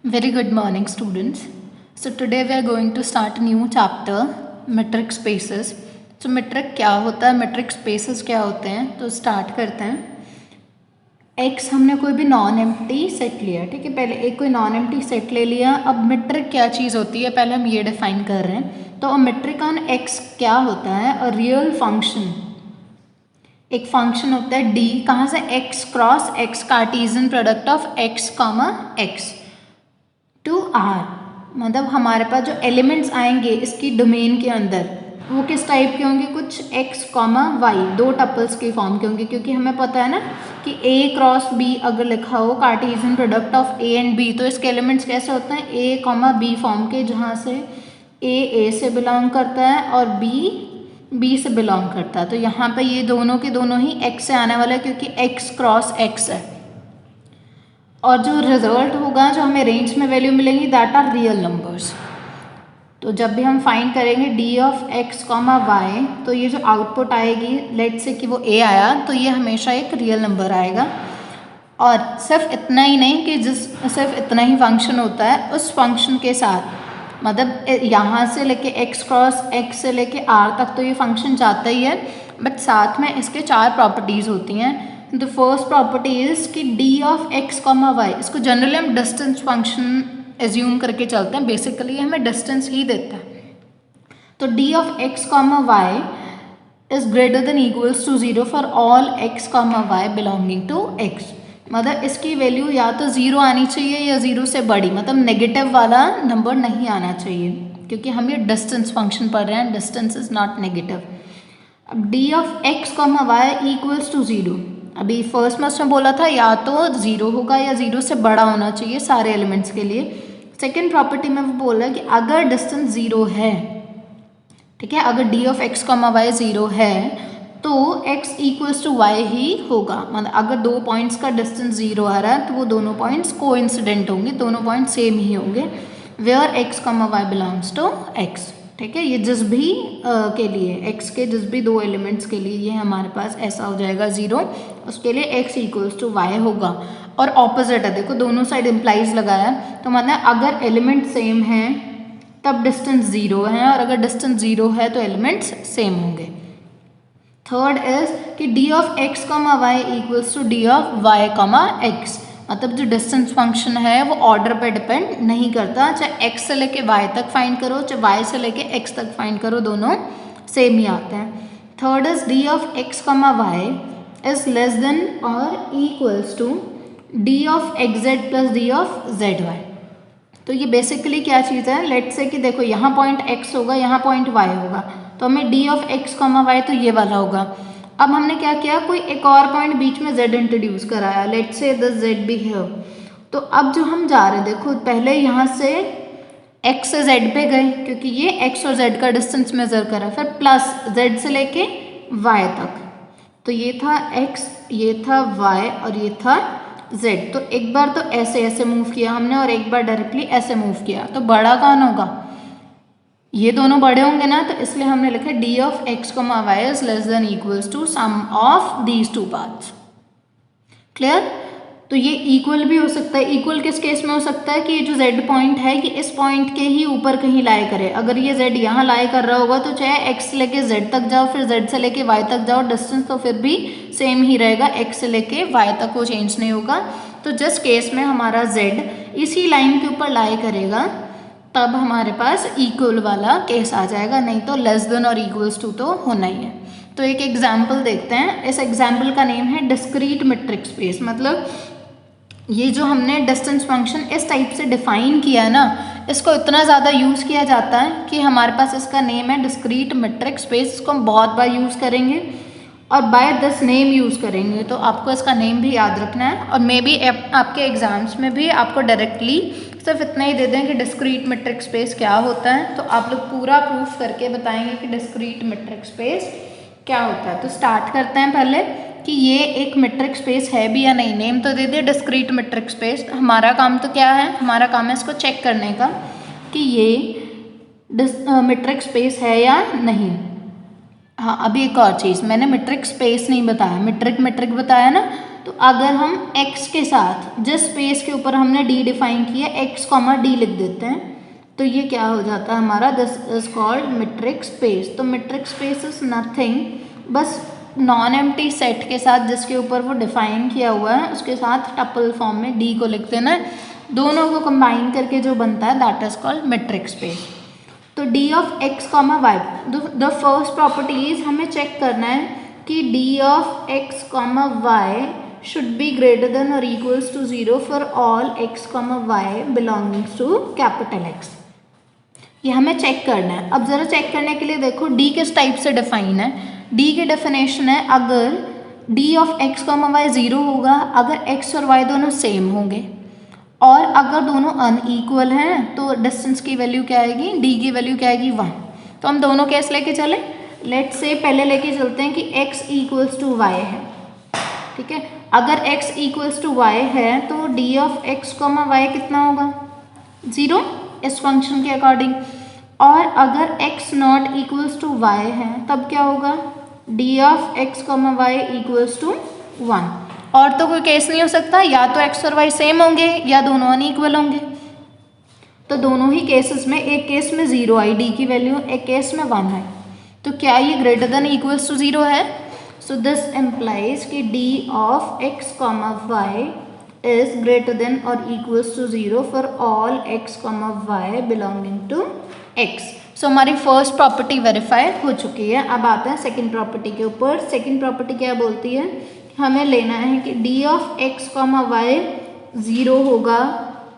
Very good morning, students. So today we are going to start a new chapter, metric spaces. So metric क्या होता है, metric spaces क्या होते हैं, तो स्टार्ट करते हैं. X हमने कोई भी नॉन एम्प्टी सेट लिया, ठीक है. पहले एक कोई नॉन एम्प्टी सेट ले लिया. अब metric क्या चीज़ होती है, पहले हम ये डिफाइन कर रहे हैं. तो metric on X क्या होता है, अ रियल फंक्शन. एक फंक्शन होता है D, कहाँ से, X cross X, Cartesian product of X comma X to R. मतलब हमारे पास जो एलिमेंट्स आएंगे इसकी डोमेन के अंदर वो किस टाइप के होंगे, कुछ x कॉमा वाई, दो टपल्स के फॉर्म के होंगे. क्योंकि हमें पता है ना कि a क्रॉस b अगर लिखा हो, Cartesian product of a and b, तो इसके एलिमेंट्स कैसे होते हैं, a कॉमा b फॉर्म के, जहाँ से a से बिलोंग करता है और b से बिलोंग करता है. तो यहाँ पे ये दोनों के दोनों ही x से आने वाला है क्योंकि x क्रॉस x है. और जो रिजल्ट होगा, जो हमें रेंज में वैल्यू मिलेंगी, दैट आर रियल नंबर्स. तो जब भी हम फाइंड करेंगे D of x comma Y, तो ये जो आउटपुट आएगी, लेट से कि वो ए आया, तो ये हमेशा एक रियल नंबर आएगा. और सिर्फ इतना ही नहीं कि सिर्फ इतना ही फंक्शन होता है, उस फंक्शन के साथ, मतलब यहाँ से लेके एक्स क्रॉस एक्स से लेके आर तक तो ये फंक्शन जाता ही है, बट साथ में इसके चार प्रॉपर्टीज़ होती हैं. द फर्स्ट प्रॉपर्टी इज कि D of x comma Y, इसको जनरली हम डिस्टेंस फंक्शन एज्यूम करके चलते हैं, बेसिकली हमें डिस्टेंस ही देता है. तो D of x comma Y is greater than equals to 0 for all X comma Y belonging to X. मतलब इसकी वैल्यू या तो 0 आनी चाहिए या 0 से बड़ी, मतलब नेगेटिव वाला नंबर नहीं आना चाहिए, क्योंकि हम ये डिस्टेंस फंक्शन पढ़ रहे हैं, डिस्टेंस इज नॉट नेगेटिव. अब D of x comma Y equals to 0, अभी फर्स्ट में उसने बोला था या तो 0 होगा या 0 से बड़ा होना चाहिए सारे एलिमेंट्स के लिए. सेकेंड प्रॉपर्टी में वो बोल रहा है कि अगर डिस्टेंस 0 है, ठीक है, अगर D of x comma Y 0 है तो x इक्वल्स टू वाई ही होगा. मतलब अगर दो पॉइंट्स का डिस्टेंस 0 आ रहा है तो वो दोनों पॉइंट्स कोइंसिडेंट होंगे, दोनों पॉइंट सेम ही होंगे, where X comma Y belongs to X. ठीक है, ये जिस भी के लिए, x के जिस भी दो एलिमेंट्स के लिए ये हमारे पास ऐसा हो जाएगा 0, उसके लिए x इक्वल्स टू वाई होगा. और ऑपोजिट है, देखो दोनों साइड इम्प्लाइज लगाया है, तो मतलब अगर एलिमेंट सेम है तब डिस्टेंस 0 है, और अगर डिस्टेंस 0 है तो एलिमेंट्स सेम होंगे. थर्ड इज कि D of x comma Y equals to D of y comma x. मतलब जो डिस्टेंस फंक्शन है वो ऑर्डर पे डिपेंड नहीं करता, चाहे x से लेके y तक फाइंड करो, चाहे y से लेके x तक फाइंड करो, दोनों सेम ही आते हैं. Third is D of x comma Y is less than और equals to D of X Z plus D of Z Y. तो ये बेसिकली क्या चीज़ है, लेट से कि देखो यहाँ पॉइंट x होगा, यहाँ पॉइंट y होगा, तो हमें d of x comma Y तो ये वाला होगा. अब हमने क्या किया, कोई एक और पॉइंट बीच में z इंट्रोड्यूस कराया, लेट से द z भी है. तो अब जो हम जा रहे हैं, देखो पहले यहाँ से x से z पे गए क्योंकि ये x और z का डिस्टेंस मेजर करा, फिर प्लस z से लेके y तक, तो ये था x, ये था y और ये था z. तो एक बार तो ऐसे ऐसे मूव किया हमने और एक बार डायरेक्टली ऐसे मूव किया, तो बड़ा कौन होगा, ये दोनों बड़े होंगे ना, तो इसलिए हमने लिखा d of x comma Y is less than equals to sum of these two parts. Clear. तो ये इक्वल भी हो सकता है. इक्वल किस केस में हो सकता है कि ये जो z पॉइंट है कि इस पॉइंट के ही ऊपर कहीं लाई करे. अगर ये z यहाँ लाई कर रहा होगा तो चाहे x से लेके z तक जाओ, फिर z से लेके y तक जाओ, डिस्टेंस तो फिर भी सेम ही रहेगा, x से लेके y तक वो चेंज नहीं होगा. तो जिस केस में हमारा z इसी लाइन के ऊपर लाई करेगा तब हमारे पास इक्वल वाला केस आ जाएगा, नहीं तो लेस देन और इक्वल्स टू तो होना ही है. तो एक एग्जाम्पल देखते हैं. इस एग्जाम्पल का नेम है डिस्क्रीट मेट्रिक स्पेस. मतलब ये जो हमने डिस्टेंस फंक्शन इस टाइप से डिफाइन किया है ना, इसको इतना ज़्यादा यूज़ किया जाता है कि हमारे पास इसका नेम है डिस्क्रीट मेट्रिक स्पेस. इसको हम बहुत बार यूज़ करेंगे और बाय दिस नेम यूज़ करेंगे, तो आपको इसका नेम भी याद रखना है. और मे बी आपके एग्जाम्स में भी आपको डायरेक्टली सिर्फ इतना ही दे दें कि डिस्क्रीट मेट्रिक स्पेस क्या होता है, तो आप लोग पूरा प्रूफ करके बताएंगे कि डिस्क्रीट मेट्रिक स्पेस क्या होता है. तो स्टार्ट करते हैं पहले कि ये एक मेट्रिक स्पेस है भी या नहीं. नेम तो दे दिया डिस्क्रीट मेट्रिक स्पेस. हमारा काम तो क्या है, हमारा काम है इसको चेक करने का कि ये मेट्रिक स्पेस है या नहीं. हाँ, अभी एक और चीज़, मैंने मेट्रिक स्पेस नहीं बताया, मेट्रिक बताया ना, तो अगर हम x के साथ जिस स्पेस के ऊपर हमने d डिफाइन किया x कॉमा d लिख देते हैं तो ये क्या हो जाता है हमारा, this is called metric space. तो मीट्रिक स्पेस इज नथिंग, बस नॉन एम्प्टी सेट के साथ जिसके ऊपर वो डिफाइन किया हुआ है उसके साथ टपल फॉर्म में d को लिख देना है, दोनों को कंबाइन करके जो बनता है that is called metric space. तो d of x comma Y, the first property is हमें चेक करना है कि d of x comma Y should be greater than और equals to 0 for all x comma Y belongings to capital X। ये हमें check करना है। अब ज़रा चेक करने के लिए देखो d किस टाइप से डिफाइन है। d की डेफिनेशन है अगर d of x comma Y 0 होगा अगर x और y दोनों सेम होंगे, और अगर दोनों अनईक्वल हैं तो डिस्टेंस की वैल्यू क्या आएगी, d की वैल्यू क्या आएगी 1। तो हम दोनों केस लेके चले, लेट्स से पहले लेके चलते हैं कि x इक्वल्स टू y है, ठीक है। अगर x इक्वल्स टू y है तो d of x comma y कितना होगा, 0 इस फंक्शन के अकॉर्डिंग। और अगर x not equals to y है तब क्या होगा, d of x comma Y equals to 1। और तो कोई केस नहीं हो सकता, या तो x और y सेम होंगे या दोनों अनइक्वल होंगे। तो दोनों ही केसेस में, एक केस में 0 आई d की वैल्यू, एक केस में 1 है, तो क्या ये ग्रेटर देन इक्वल्स टू 0 है। सो दिस इम्प्लाइज कि d of x comma Y is greater than और equals to 0 for all x comma Y belonging to x। So हमारी फर्स्ट प्रॉपर्टी वेरीफाई हो चुकी है। अब आते हैं सेकंड प्रॉपर्टी के ऊपर। सेकंड प्रॉपर्टी क्या बोलती है, हमें लेना है कि d of x comma Y 0 होगा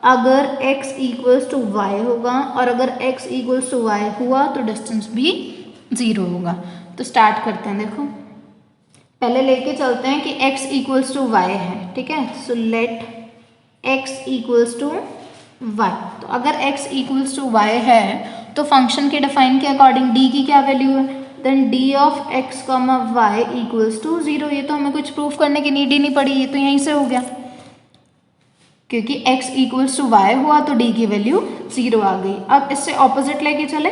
अगर x इक्वल्स टू y होगा, और अगर x इक्वल्स टू y हुआ तो डिस्टेंस भी 0 होगा। तो स्टार्ट करते हैं। देखो पहले लेके चलते हैं कि x इक्वल्स टू y है, ठीक है। So let x equals to y। तो अगर x इक्वल्स टू y है तो फंक्शन के डिफाइन के अकॉर्डिंग d की क्या वैल्यू है, then d of x comma Y equals to 0। ये तो हमें कुछ प्रूफ करने की नीड ही नहीं पड़ी, ये तो यहीं से हो गया, क्योंकि x इक्वल्स टू y हुआ तो d की वैल्यू 0 आ गई। अब इससे ऑपोजिट लेके चले,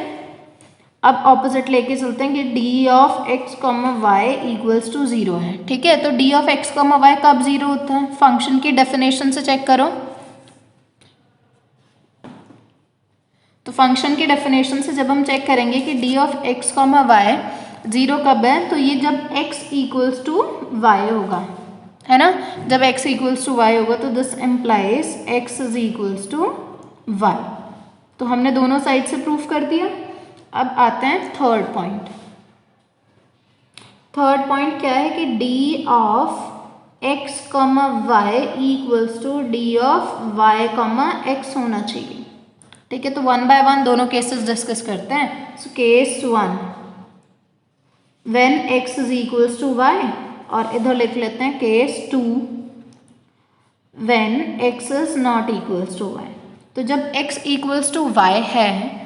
अब ऑपोजिट लेके चलते हैं कि d of x comma Y equals to 0 है, ठीक है। तो d of x comma y कब 0 होता है, फंक्शन की डेफिनेशन से चेक करो। तो फंक्शन की डेफिनेशन से जब हम चेक करेंगे कि d of x comma Y 0 कब है, तो ये जब x इक्वल्स टू y होगा, है ना। जब x इक्वल्स टू y होगा तो this implies x is equals to y। तो हमने दोनों साइड से प्रूफ कर दिया। अब आते हैं थर्ड पॉइंट। थर्ड पॉइंट क्या है कि d of x comma Y equals to d of y comma x होना चाहिए, ठीक है। तो 1 बाय 1 दोनों केसेस डिस्कस करते हैं। So case 1 when x is equals to y, और इधर लिख लेते हैं case 2 when x is not equals to y। तो जब x इक्वल्स टू y है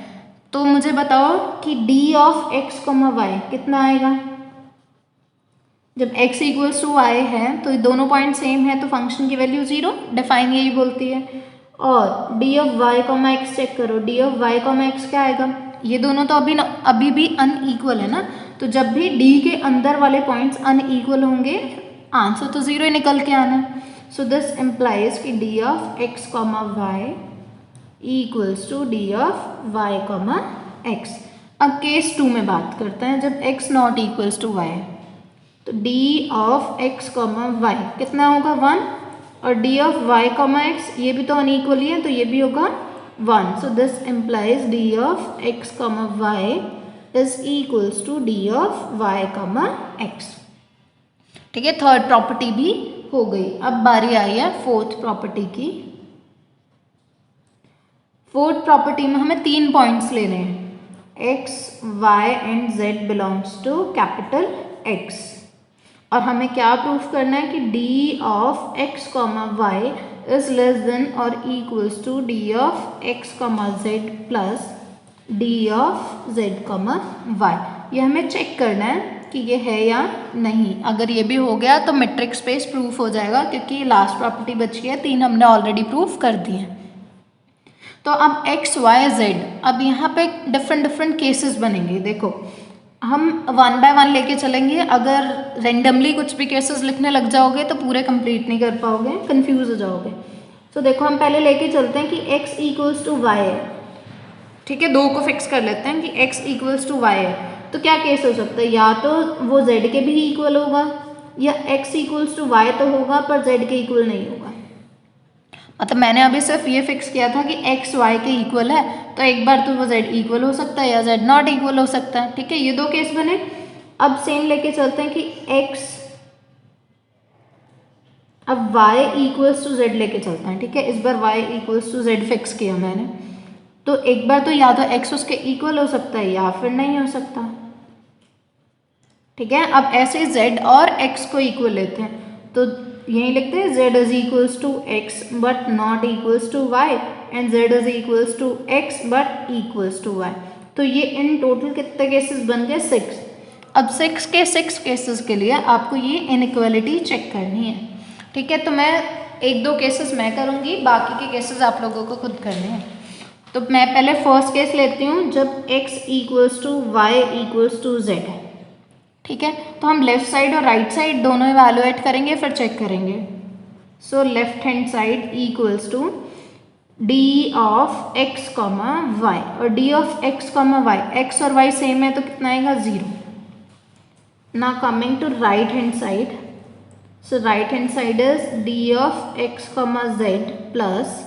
तो मुझे बताओ कि d of x comma y कितना आएगा। जब x इक्वल्स टू y है तो दोनों पॉइंट सेम है तो फंक्शन की वैल्यू 0, डिफाइन यही बोलती है। और d of y comma x check करो, d of y comma x क्या आएगा, ये दोनों तो अभी भी अनइक्वल है ना, तो जब भी d के अंदर वाले पॉइंट्स अनइक्वल होंगे आंसर तो 0 ही निकल के आना है। सो दिस इम्प्लाइज कि d of x comma Y equals to d of y comma x। अब केस 2 में बात करते हैं, जब x not equals to y तो d of x comma y कितना होगा 1, और d of y comma x ये भी तो अनइक्वल ही है तो ये भी होगा 1। So this implies d of x comma Y is equals to d of y comma x, ठीक है। थर्ड प्रॉपर्टी भी हो गई। अब बारी आई है फोर्थ प्रॉपर्टी की। फोर्थ प्रॉपर्टी में हमें 3 पॉइंट्स लेने हैं, x, y and z belongs to capital X, और हमें क्या प्रूफ करना है कि d of x comma Y is less than और equals to d of x comma z plus d of z comma वाई। ये हमें चेक करना है कि ये है या नहीं। अगर ये भी हो गया तो मीट्रिक स्पेस प्रूफ हो जाएगा, क्योंकि लास्ट प्रॉपर्टी बची है, 3 हमने ऑलरेडी प्रूफ कर दी है। तो अब x, y, z, अब यहाँ पे डिफरेंट केसेस बनेंगे। देखो हम 1 बाय 1 लेके चलेंगे। अगर रेंडमली कुछ भी केसेस लिखने लग जाओगे तो पूरे कंप्लीट नहीं कर पाओगे, कंफ्यूज हो जाओगे। तो देखो हम पहले लेके चलते हैं कि x इक्वल्स टू वाई है, ठीक है, 2 को फिक्स कर लेते हैं कि x इक्वल्स टू वाई है। तो क्या केस हो सकता है, या तो वो z के भी इक्वल होगा, या x इक्वल्स टू वाई तो होगा पर z के इक्वल नहीं होगा। मतलब मैंने अभी सिर्फ ये फिक्स किया था कि x y के इक्वल है, तो एक बार तो वो z इक्वल हो सकता है या z नॉट इक्वल हो सकता है, ठीक है। ये 2 केस बने। अब सेम लेके चलते हैं कि x, अब y इक्वल्स टू z लेके चलते हैं, ठीक है। इस बार y equals to z fix किया मैंने, तो एक बार तो या तो x उसके इक्वल हो सकता है या फिर नहीं हो सकता, ठीक है। अब ऐसे z और x को इक्वल लेते हैं, तो यही लिखते हैं z is equals to x but not equals to y and z is equals to x but equals to y। तो ये इन टोटल कितने केसेस बन गए, 6। अब 6 के 6 केसेस के लिए आपको ये इनइक्वालिटी चेक करनी है, ठीक है। तो मैं 1-2 केसेस मैं करूँगी, बाकी के केसेस आप लोगों को खुद करने हैं। तो मैं पहले फर्स्ट केस लेती हूँ जब x equals to Y equals to z है, ठीक है। तो हम लेफ्ट साइड और राइट साइड दोनों इवैल्यूएट करेंगे, फिर चेक करेंगे। So left hand side equals to D of x comma Y, और D of x comma Y, x और y सेम है तो कितना आएगा, 0। Now coming to right hand side, so right hand side is D of x comma z plus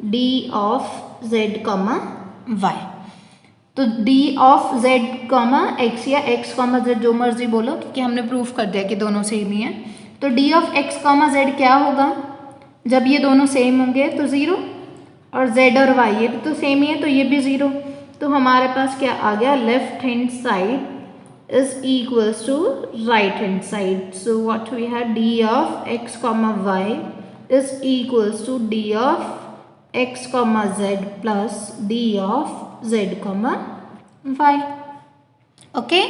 D of z comma Y. तो d of z comma x या x comma z जो मर्जी बोलो, क्योंकि हमने प्रूफ कर दिया कि दोनों सेम ही है। तो d of x comma z क्या होगा, जब ये दोनों सेम होंगे तो 0, और z और y ये तो सेम ही है तो ये भी 0। तो हमारे पास क्या आ गया, left hand side is equals to right hand side. So what we have, d of x comma y is equals to d of x comma z plus d of z comma y। Okay,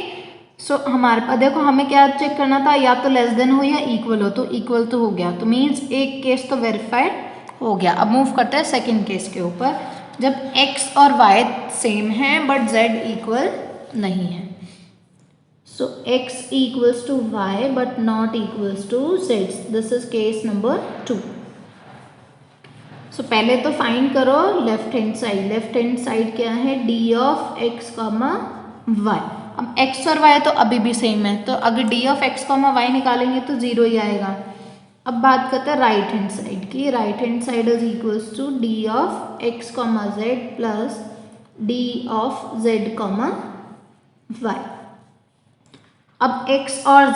so हमारे पास देखो हमें क्या check करना था, या तो less than हो या इक्वल हो। तो इक्वल तो हो गया, तो मीन्स एक केस तो वेरीफाइड हो गया। अब मूव करते हैं सेकंड केस के ऊपर, जब x और y सेम है बट z इक्वल नहीं है। So x equals to y but not equals to z, this is case number 2। सो पहले तो फाइंड करो left hand side. Left hand side क्या है, d of x comma y. अब x और y तो अभी भी सेम है, तो अगर D of x comma y निकालेंगे तो 0 ही आएगा। अब बात करते हैं राइट हैंड साइड की। Right hand side is equals to D of x comma Z plus D of Z comma y. अब x और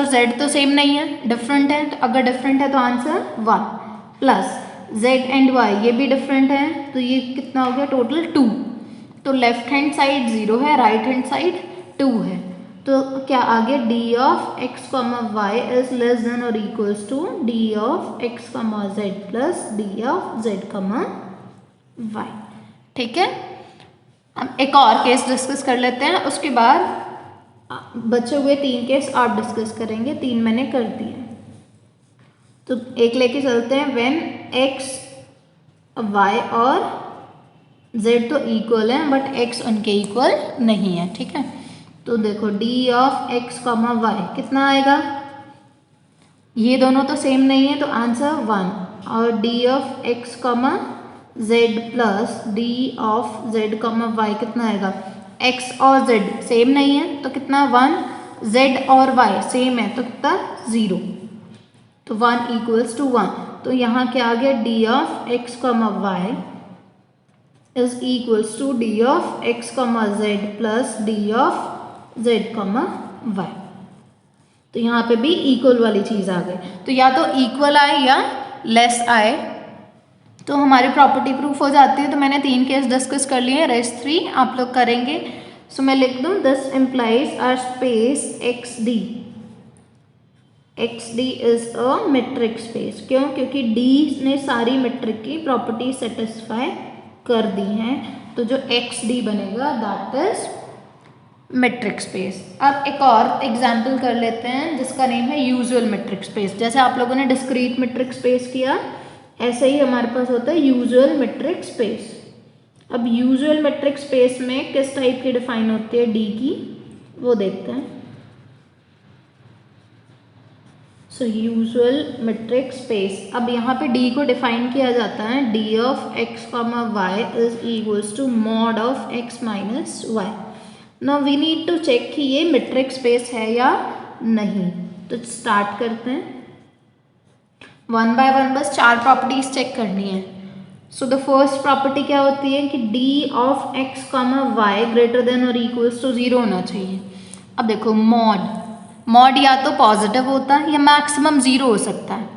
z तो सेम नहीं है, डिफरेंट है। तो अगर डिफरेंट है तो answer 1 plus z and y ये भी डिफरेंट है, तो ये कितना हो गया टोटल 2। तो लेफ्ट हैंड साइड 0 है, राइट हैंड साइड 2 है। तो क्या आ गया, D of x comma Y is less than और equals to D of x comma Z plus D of Z comma Y. ठीक है, हम एक और केस डिस्कस कर लेते हैं, उसके बाद बचे हुए 3 केस आप डिस्कस करेंगे। 3 मैंने कर दिए, तो एक लेके चलते हैं। व्हेन x y और z तो इक्वल हैं बट x उनके इक्वल नहीं है। ठीक है, तो देखो d of x comma y कितना आएगा, ये दोनों तो सेम नहीं है तो आंसर 1, और d of x comma z plus d of z comma y कितना आएगा, x और z सेम नहीं है तो कितना 1, z और y सेम है तो कितना 0, तो 1 इक्वल्स टू 1। तो यहाँ क्या आ गया, D of x comma Y is equals to D of x comma Z plus D of Z comma Y. तो यहाँ पे भी इक्वल वाली चीज़ आ गई, तो या तो इक्वल आए या लेस आए तो हमारी प्रॉपर्टी प्रूफ हो जाती है। तो मैंने 3 केस डिस्कस कर लिए, रेस्ट 3 आप लोग करेंगे। सो मैं लिख दूँ, this implies are space x d. XD is a metric space. क्यों, क्योंकि D ने सारी मेट्रिक की प्रॉपर्टी सेटिस्फाई कर दी हैं, तो जो XD बनेगा दैट इज मेट्रिक स्पेस। अब एक और एग्जाम्पल कर लेते हैं जिसका नेम है यूजुअल मेट्रिक स्पेस। जैसे आप लोगों ने डिस्क्रीट मेट्रिक स्पेस किया, ऐसे ही हमारे पास होता है यूजुअल मेट्रिक स्पेस। अब यूजुअल मेट्रिक स्पेस में किस टाइप की डिफाइन होती है, D की वो देखते हैं। सो यूजुअल मेट्रिक स्पेस, अब यहाँ पे D को डिफाइन किया जाता है, D of x comma Y is equals to mod of x minus y. Now we need to check कि ये मेट्रिक स्पेस है या नहीं। तो स्टार्ट करते हैं, वन बाय वन बस 4 प्रॉपर्टीज चेक करनी है। सो द फर्स्ट प्रॉपर्टी क्या होती है कि D of x comma y greater than और इक्वल्स टू 0 होना चाहिए। अब देखो मॉड या तो पॉजिटिव होता है या मैक्सिमम 0 हो सकता है,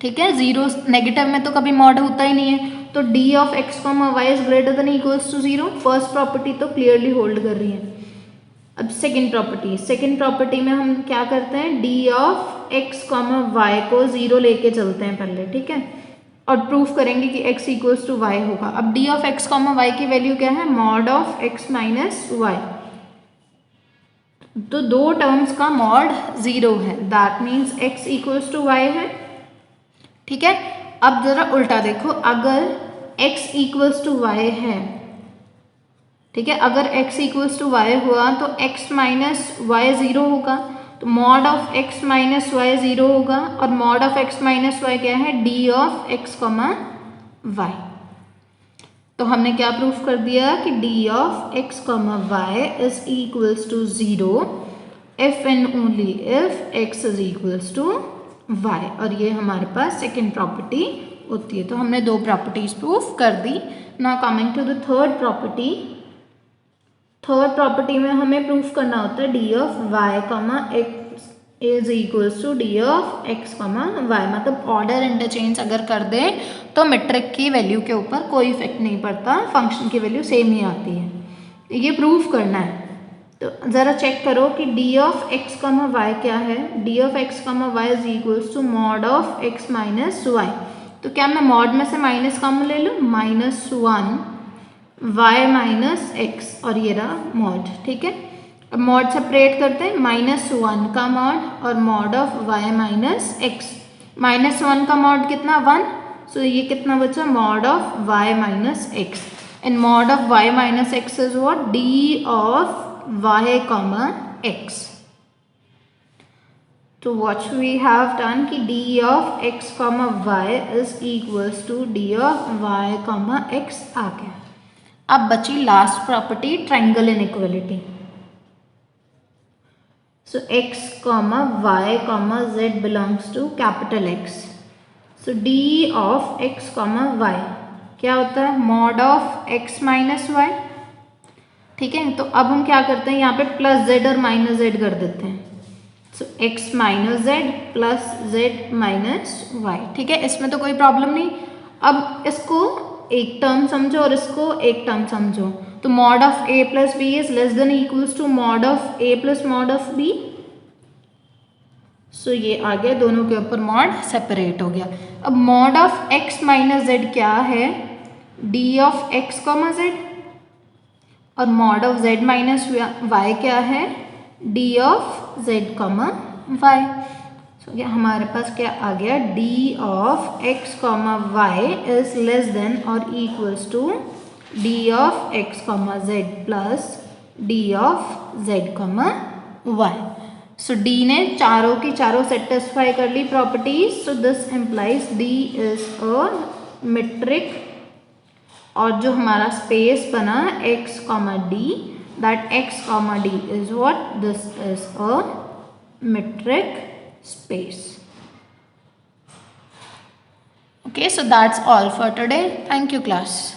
ठीक है। 0 नेगेटिव में तो कभी मॉड होता ही नहीं है। तो D of x comma Y is greater than equals to 0, first property तो क्लियरली होल्ड कर रही है। अब सेकेंड प्रॉपर्टी में हम क्या करते हैं, D of x comma y को 0 लेके चलते हैं पहले, ठीक है, और प्रूफ करेंगे कि x इक्वल्स टू वाई होगा। अब D of x comma y की वैल्यू क्या है, mod of x minus y. तो दो टर्म्स का मॉड 0 है, that means x equals to y है, ठीक है। अब जरा उल्टा देखो, अगर x इक्वल्स टू वाई है, ठीक है, अगर x इक्वल्स टू वाई हुआ तो x माइनस वाई 0 होगा, तो mod of x minus y 0 होगा, और mod of x minus Y क्या है, D of x comma Y. तो हमने क्या प्रूफ कर दिया कि D of x comma Y is equals to 0 if and only if x is equals to y, और ये हमारे पास सेकेंड प्रॉपर्टी होती है। तो हमने दो प्रॉपर्टीज प्रूफ कर दी। Now coming to the third property में हमें प्रूफ करना होता है D of y comma x is equals to D of x comma Y. मतलब ऑर्डर इंटरचेंज अगर कर दें तो मेट्रिक की वैल्यू के ऊपर कोई इफेक्ट नहीं पड़ता, फंक्शन की वैल्यू सेम ही आती है। ये प्रूफ करना है। तो ज़रा चेक करो कि D of x comma y क्या है, D of x comma Y is equals to mod of x minus y. तो क्या मैं मॉड में से माइनस कॉमन ले लूँ, -1 y माइनस x, और ये रहा मॉड, ठीक है। अब मॉड सेपरेट करते हैं, -1 का मॉड और mod of y minus x। -1 का मॉड कितना, 1, सो ये कितना बचा, mod of y minus x, and mod of y minus x is what, D of y comma x। तो व्हाट वी हैव डन कि D of x comma y is equals to D of y comma x आ गया। अब बची last property, triangle inequality. So x comma y comma z belongs to capital X. So D of x comma y क्या होता है, mod of x minus y, ठीक है। तो अब हम क्या करते हैं, यहाँ पे प्लस z और माइनस z कर देते हैं। So x minus z plus z minus y, ठीक है, इसमें तो कोई प्रॉब्लम नहीं। अब इसको एक टर्म समझो और इसको एक टर्म समझो। तो mod of a plus b is less than equals to mod of a plus mod of b। So ये आ गया, दोनों के ऊपर मॉड सेपरेट हो गया। अब mod of x minus Z क्या है, D of x comma Z, और mod of z minus Y क्या है, D of z comma Y. So ये हमारे पास क्या आ गया, D of x comma Y is less than और equals to D of x comma Z plus D of z comma Y. So D ने चारों की चारों सेटिस्फाई कर ली properties. So this implies D is a metric, और जो हमारा स्पेस बना x comma D, that x comma D is what, this is a metric space. Okay, so that's all for today. Thank you, class.